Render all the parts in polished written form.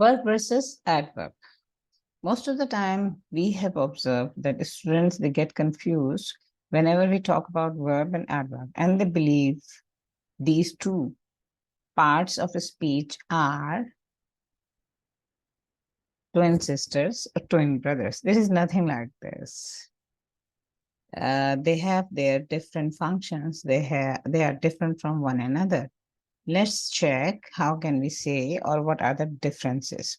Verb versus adverb. Most of the time, we have observed that students, they get confused whenever we talk about verb and adverb, and they believe these two parts of a speech are twin sisters or twin brothers. This is nothing like this. They have their different functions. They are different from one another. Let's check how can we say or what are the differences.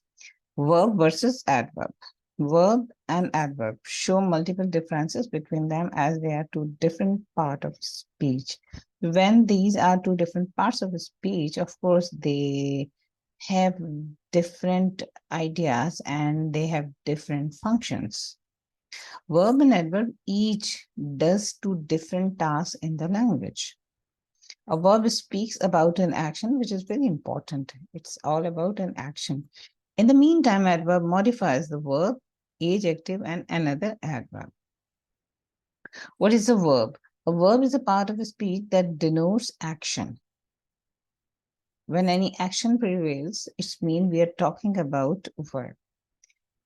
Verb versus adverb. Verb and adverb show multiple differences between them as they are two different parts of speech. When these are two different parts of speech, of course, they have different ideas and they have different functions. Verb and adverb each does two different tasks in the language. A verb speaks about an action, which is very important. It's all about an action. In the meantime, adverb modifies the verb, adjective, and another adverb. What is a verb? A verb is a part of a speech that denotes action. When any action prevails, it means we are talking about a verb.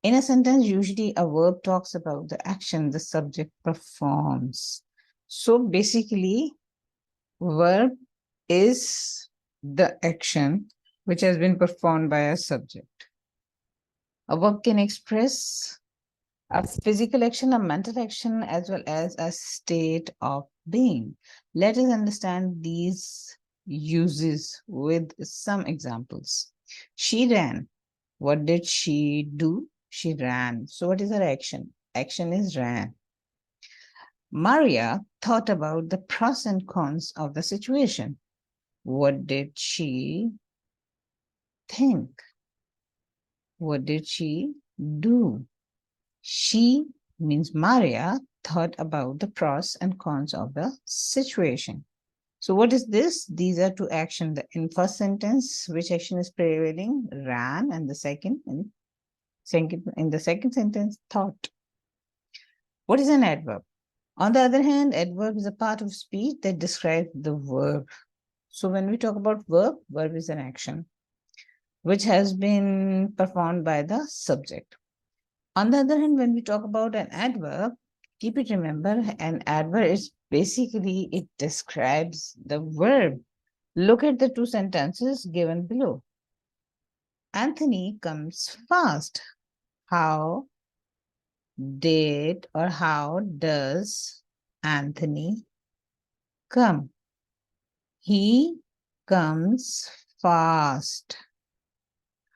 In a sentence, usually a verb talks about the action the subject performs. So basically, verb is the action which has been performed by a subject. A verb can express a physical action, a mental action, as well as a state of being. Let us understand these uses with some examples. She ran. What did she do? She ran. So what is her action? Action is ran. Maria thought about the pros and cons of the situation. What did she think? What did she do? She means Maria thought about the pros and cons of the situation. So what is this? These are two actions. In first sentence, which action is prevailing? Ran, and the second in the second sentence, thought. What is an adverb? On the other hand, adverb is a part of speech that describes the verb. So when we talk about verb, verb is an action which has been performed by the subject. On the other hand, when we talk about an adverb, keep it remember, an adverb is basically, it describes the verb. Look at the two sentences given below. Anthony comes fast. How did or how does Anthony come? He comes fast.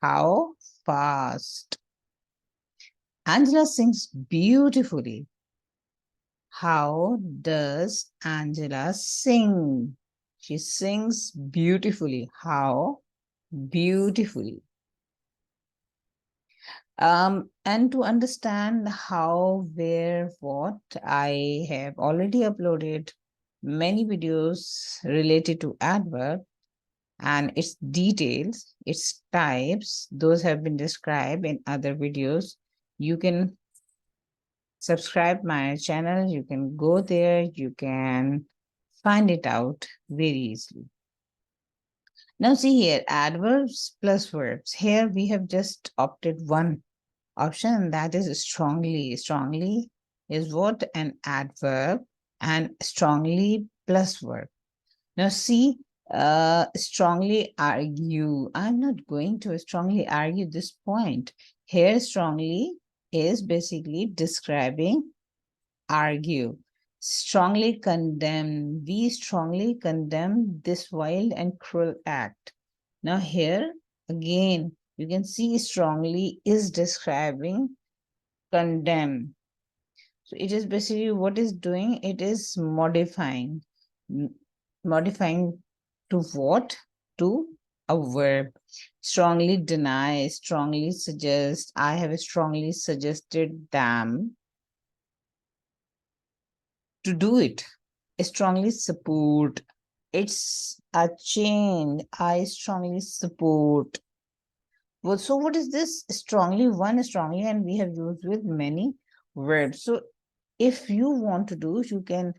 How fast? Angela sings beautifully. How does Angela sing? She sings beautifully. How? Beautifully. And to understand how, where, what, I have already uploaded many videos related to adverb and its details, its types. Those have been described in other videos. You can subscribe my channel. You can go there. You can find it out very easily. Now see here, adverbs plus verbs. Here we have just opted one option, and that is strongly. Strongly is what? An adverb, and strongly plus verb. Now see, strongly argue. I'm not going to strongly argue this point. Here strongly is basically describing argue. Strongly condemn. We strongly condemn this wild and cruel act. Now here again, you can see strongly is describing condemn. So it is basically what is doing, it is modifying. Modifying to what? To a verb. Strongly deny, strongly suggest. I have strongly suggested them to do it. Strongly support. It's a chain. I strongly support. Well, so what is this? Strongly, one strongly, and we have used with many verbs. So if you want to do, you can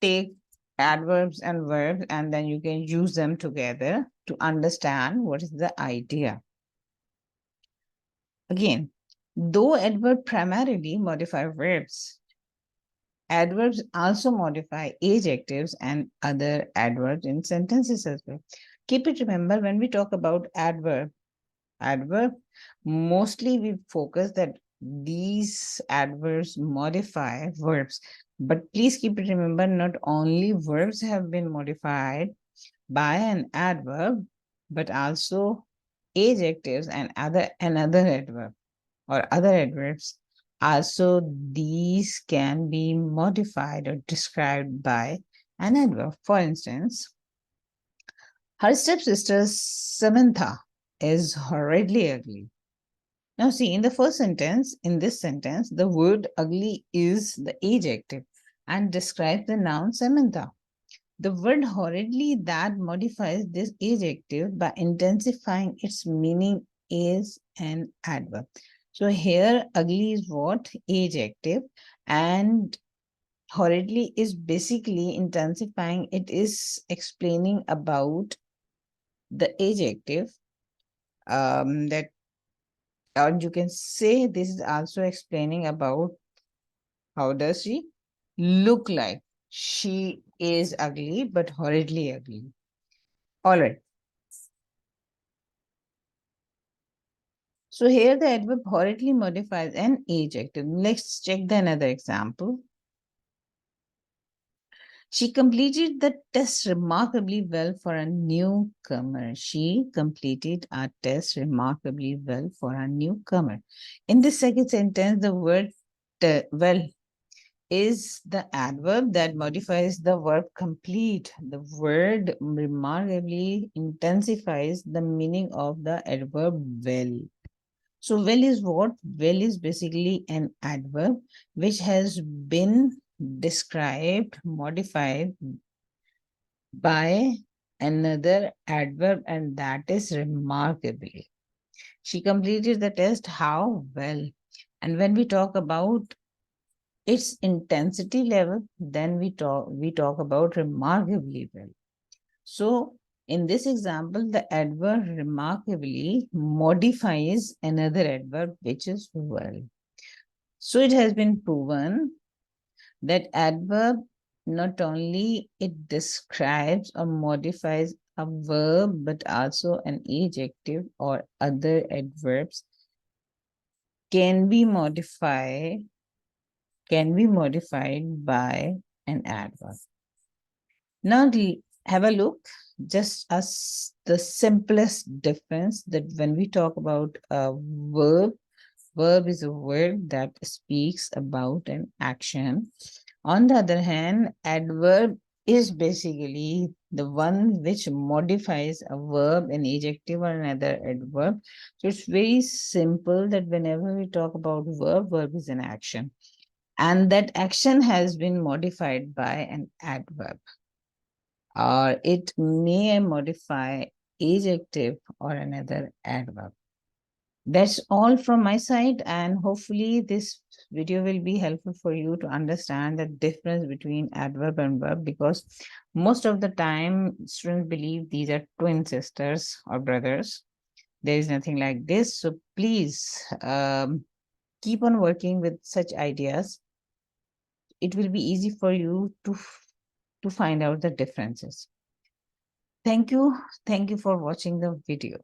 take adverbs and verbs, and then you can use them together to understand what is the idea. Again, though adverb primarily modify verbs, adverbs also modify adjectives and other adverbs in sentences as well. Keep it remember when we talk about adverb, mostly we focus that these adverbs modify verbs. But please keep it remember, not only verbs have been modified by an adverb, but also adjectives and another adverb or other adverbs. Also, these can be modified or described by an adverb. For instance, her stepsister Samantha is horridly ugly. Now, see, in the first sentence, in this sentence, the word ugly is the adjective and describes the noun Samantha. The word horridly that modifies this adjective by intensifying its meaning is an adverb. So here, ugly is what? Adjective, and horridly is basically intensifying. It is explaining about the adjective that, or you can say this is also explaining about how does she look like. She is ugly, but horridly ugly. All right. So here the adverb horridly modifies an adjective. Let's check the another example. She completed the test remarkably well for a newcomer. She completed a test remarkably well for a newcomer. In the second sentence, the word well is the adverb that modifies the verb complete. The word remarkably intensifies the meaning of the adverb well. So well is what? Well is basically an adverb which has been described, modified by another adverb, and that is remarkably. She completed the test how well. And when we talk about its intensity level, then we talk about remarkably well. So in this example, the adverb remarkably modifies another adverb, which is well. So it has been proven that adverb not only it describes or modifies a verb, but also an adjective or other adverbs can be modified by an adverb. Now have a look, just as the simplest difference that when we talk about a verb is a word that speaks about an action. On the other hand, adverb is basically the one which modifies a verb, an adjective, or another adverb. So it's very simple that whenever we talk about verb is an action. And that action has been modified by an adverb, or it may modify adjective or another adverb. That's all from my side, and hopefully this video will be helpful for you to understand the difference between adverb and verb, because most of the time students believe these are twin sisters or brothers. There is nothing like this. So please keep on working with such ideas. It will be easy for you to find out the differences. Thank you. Thank you for watching the video.